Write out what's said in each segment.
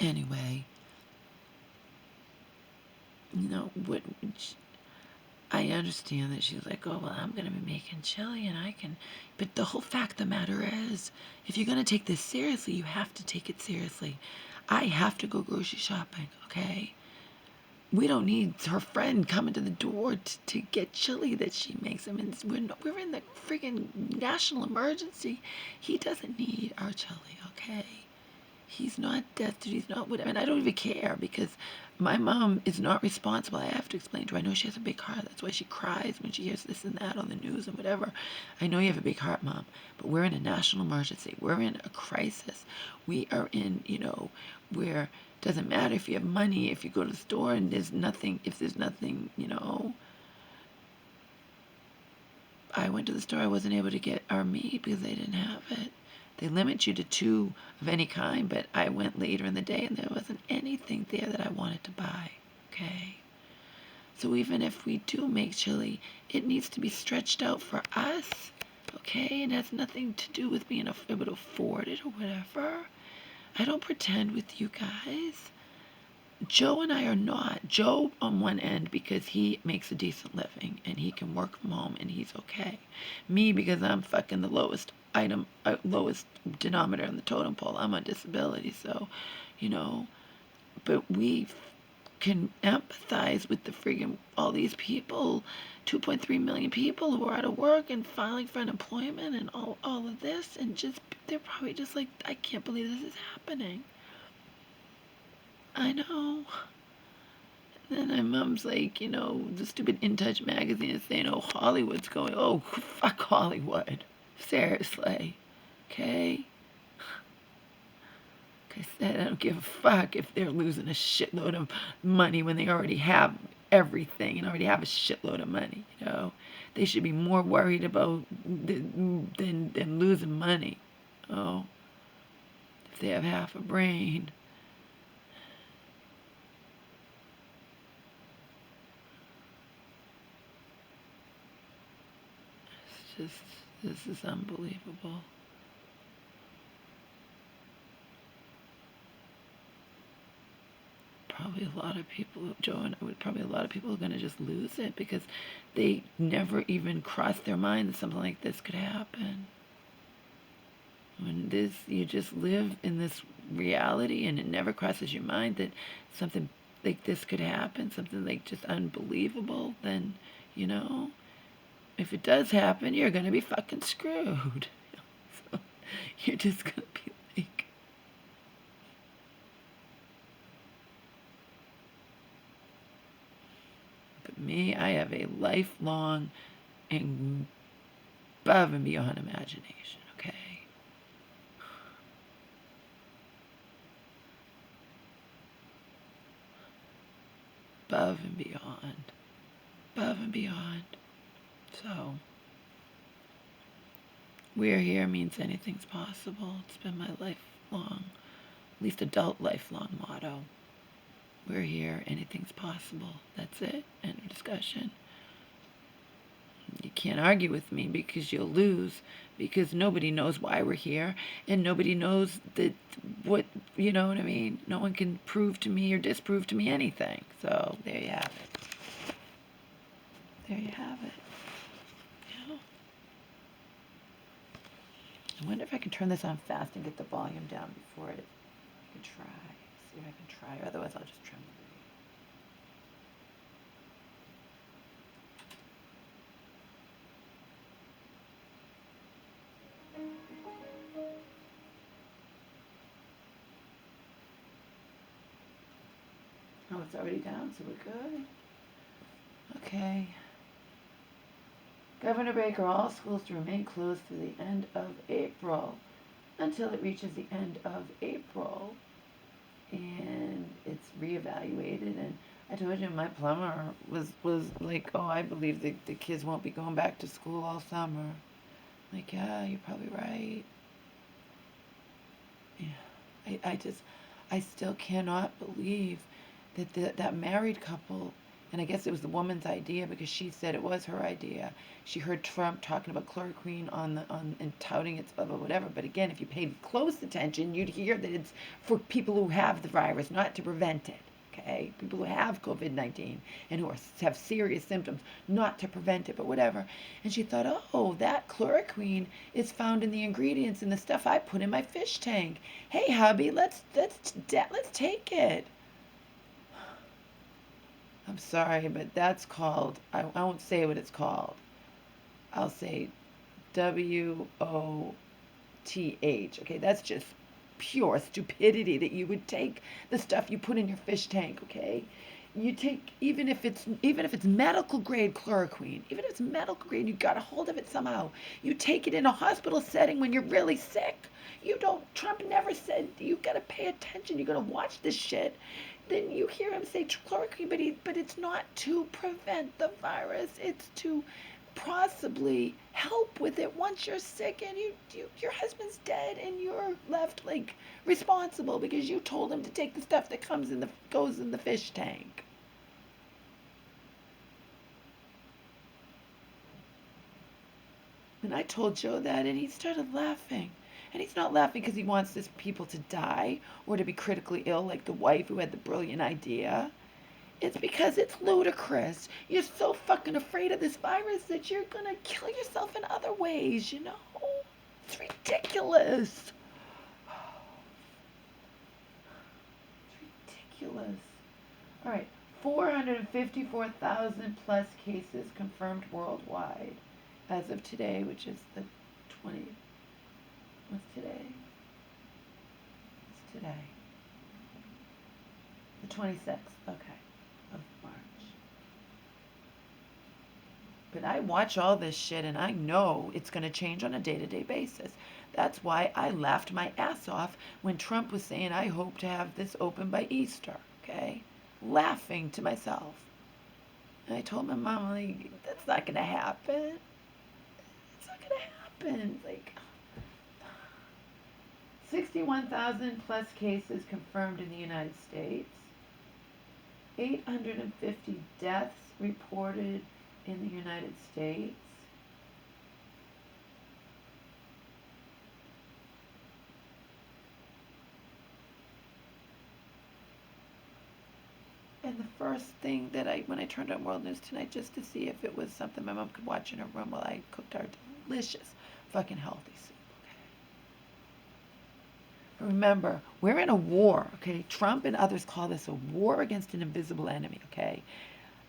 Anyway, you know, I understand that she's like, oh, well, I'm going to be making chili and I can. But the whole fact of the matter is, if you're going to take this seriously, you have to take it seriously. I have to go grocery shopping, okay? We don't need her friend coming to the door to get chili that she makes. I mean, we're in the friggin' national emergency. He doesn't need our chili, okay? He's not destitute. He's not whatever. And I don't even care because my mom is not responsible. I have to explain to her. I know she has a big heart. That's why she cries when she hears this and that on the news and whatever. I know you have a big heart, Mom, but we're in a national emergency. We're in a crisis. We are in, where it doesn't matter if you have money, if you go to the store and there's nothing, if there's nothing, I went to the store, I wasn't able to get our meat because they didn't have it. They limit you to 2 of any kind, but I went later in the day and there wasn't anything there that I wanted to buy, okay? So even if we do make chili, it needs to be stretched out for us, okay? And has nothing to do with being able to afford it or whatever. I don't pretend with you guys. Joe and I are not. Joe on one end because he makes a decent living and he can work from home and he's okay. Me because I'm fucking the lowest denominator on the totem pole. I'm on disability, so, you know. But we can empathize with the friggin' all these people, 2.3 million people who are out of work and filing for unemployment and all of this, and just they're probably just like, I can't believe this is happening. I know. And my mom's like, the stupid In Touch magazine is saying, oh, Hollywood's going, oh, fuck Hollywood. Seriously. Okay? Like I said, I don't give a fuck if they're losing a shitload of money when they already have everything and already have a shitload of money, They should be more worried about than losing money. Oh, if they have half a brain. This is unbelievable. Probably a lot of people, Joe and I would probably a lot of people are going to just lose it because they never even crossed their mind that something like this could happen. When you just live in this reality and it never crosses your mind that something like this could happen, something like just unbelievable, then, if it does happen, you're going to be fucking screwed. So you're just going to be like, but me, I have a lifelong and above and beyond imagination, okay? Above and beyond. Above and beyond. So, we're here means anything's possible. It's been my lifelong, at least adult lifelong motto. We're here, anything's possible. That's it. End of discussion. You can't argue with me because you'll lose, because nobody knows why we're here and nobody knows that you know what I mean? No one can prove to me or disprove to me anything. So there you have it. There you have it. Yeah. I wonder if I can turn this on fast and get the volume down before I can try. See if I can try. Otherwise, I'll just trim the video. Oh, it's already down, so we're good. Okay. Governor Baker, all schools to remain closed through the end of April until it reaches the end of April and it's reevaluated. And I told you my plumber was like, oh, I believe the kids won't be going back to school all summer. Like, yeah, you're probably right. Yeah, I still cannot believe that that married couple And I guess it was the woman's idea because she said it was her idea. She heard Trump talking about chloroquine and touting its blah blah whatever. But again, if you paid close attention, you'd hear that it's for people who have the virus, not to prevent it. Okay, people who have COVID-19 and who have serious symptoms, not to prevent it, but whatever. And she thought, oh, that chloroquine is found in the ingredients in the stuff I put in my fish tank. Hey, hubby, let's take it. I'm sorry, but that's called, I won't say what it's called. I'll say WOTH. Okay, that's just pure stupidity that you would take the stuff you put in your fish tank, okay? You take, even if it's medical grade chloroquine, even if it's medical grade, you got a hold of it somehow. You take it in a hospital setting when you're really sick. You don't, Trump never said, you got to pay attention, you got to watch this shit. Then you hear him say chloroquine, but it's not to prevent the virus. It's to possibly help with it once you're sick and your husband's dead and you're left like responsible because you told him to take the stuff that goes in the fish tank. And I told Joe that, and he started laughing. And he's not laughing because he wants his people to die or to be critically ill like the wife who had the brilliant idea. It's because it's ludicrous. You're so fucking afraid of this virus that you're gonna kill yourself in other ways, you know? It's ridiculous. It's ridiculous. All right, 454,000 plus cases confirmed worldwide as of today, which is the 20th. What's today? It's today. The 26th, okay, of March. But I watch all this shit and I know it's going to change on a day-to-day basis. That's why I laughed my ass off when Trump was saying, I hope to have this open by Easter, okay? Laughing to myself. And I told my mom, like, that's not going to happen. It's not going to happen. Like, 61,000 plus cases confirmed in the United States. 850 deaths reported in the United States. And the first thing that when I turned on World News tonight, just to see if it was something my mom could watch in her room while I cooked our delicious, fucking healthy soup. Remember, we're in a war, okay? Trump and others call this a war against an invisible enemy, okay?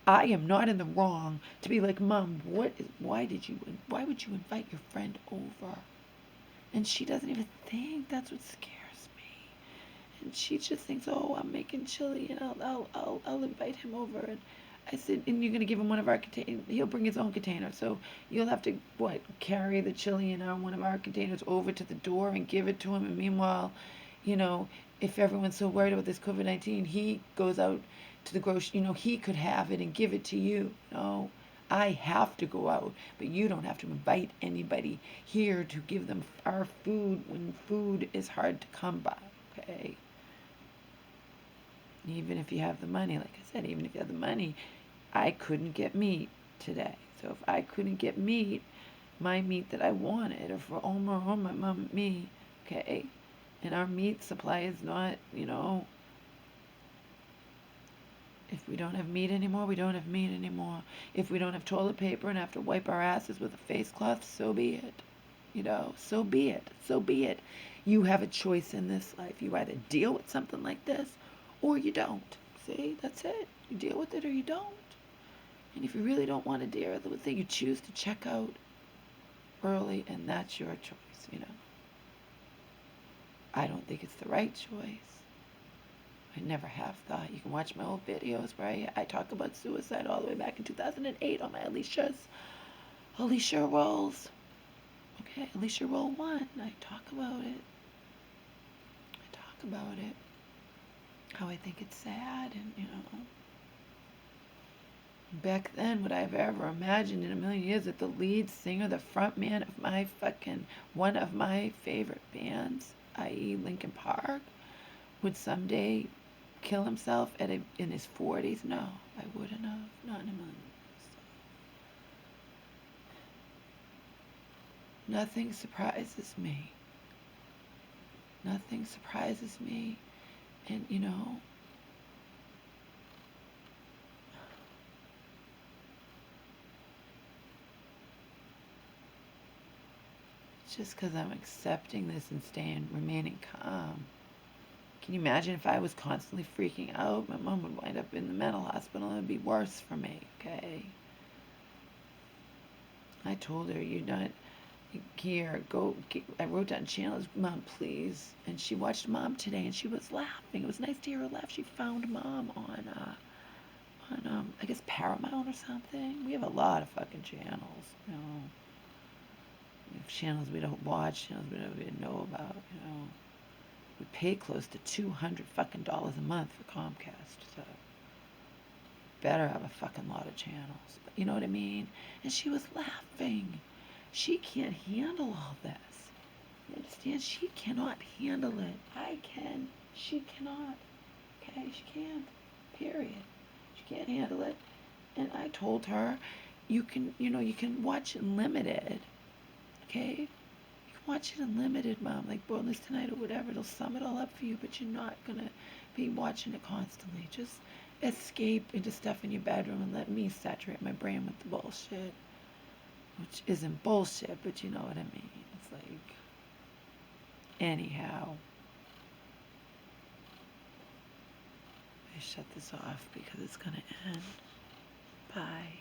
I am not in the wrong to be like, Mom, why would you invite your friend over? And she doesn't even think that's what scares me. And she just thinks, oh, I'm making chili and I'll invite him over. And I said, and you're going to give him one of our containers. He'll bring his own container. So you'll have to, carry the chili in one of our containers over to the door and give it to him. And meanwhile, if everyone's so worried about this COVID-19, he goes out to the grocery, he could have it and give it to you. No, I have to go out, but you don't have to invite anybody here to give them our food when food is hard to come by, okay? Even if you have the money, like I said, even if you have the money, I couldn't get meat today. So if I couldn't get meat, my meat that I wanted, or for Omar or my mom and me, okay, and our meat supply is not, if we don't have meat anymore, we don't have meat anymore. If we don't have toilet paper and have to wipe our asses with a face cloth, so be it. So be it. So be it. You have a choice in this life. You either deal with something like this or you don't. See, that's it. You deal with it or you don't. And if you really don't want to deal with it, you choose to check out early, and that's your choice, I don't think it's the right choice. I never have thought. You can watch my old videos where I talk about suicide all the way back in 2008 on my Alicia Rolls. Okay, Alicia Roll 1. I talk about it. How I think it's sad, and back then, would I have ever imagined in a million years that the lead singer, the front man of one of my favorite bands, i.e. Linkin Park, would someday kill himself in his 40s? No, I wouldn't have. Not in a million years. Nothing surprises me. Nothing surprises me. And, you know, it's just because I'm accepting this and remaining calm. Can you imagine if I was constantly freaking out? My mom would wind up in the mental hospital and it would be worse for me, okay? I told her, you're not here, go. I wrote down channels, Mom, please. And she watched Mom today and she was laughing. It was nice to hear her laugh. She found Mom on I guess Paramount or something. We have a lot of fucking channels, you know. We have channels we don't watch, channels we don't even know about, you know. We pay close to $200 fucking a month for Comcast, so better have a fucking lot of channels. But you know what I mean? And she was laughing. She can't handle all this. You understand? She cannot handle it. I can. She cannot. Okay? She can't. Period. She can't handle it. And I told her, you can watch it limited. Okay? Watch it unlimited, Mom, like Boneless Tonight or whatever. It'll sum it all up for you, but you're not gonna be watching it constantly. Just escape into stuff in your bedroom and let me saturate my brain with the bullshit, which isn't bullshit, but you know what I mean. It's like, anyhow, I shut this off because it's gonna end. Bye.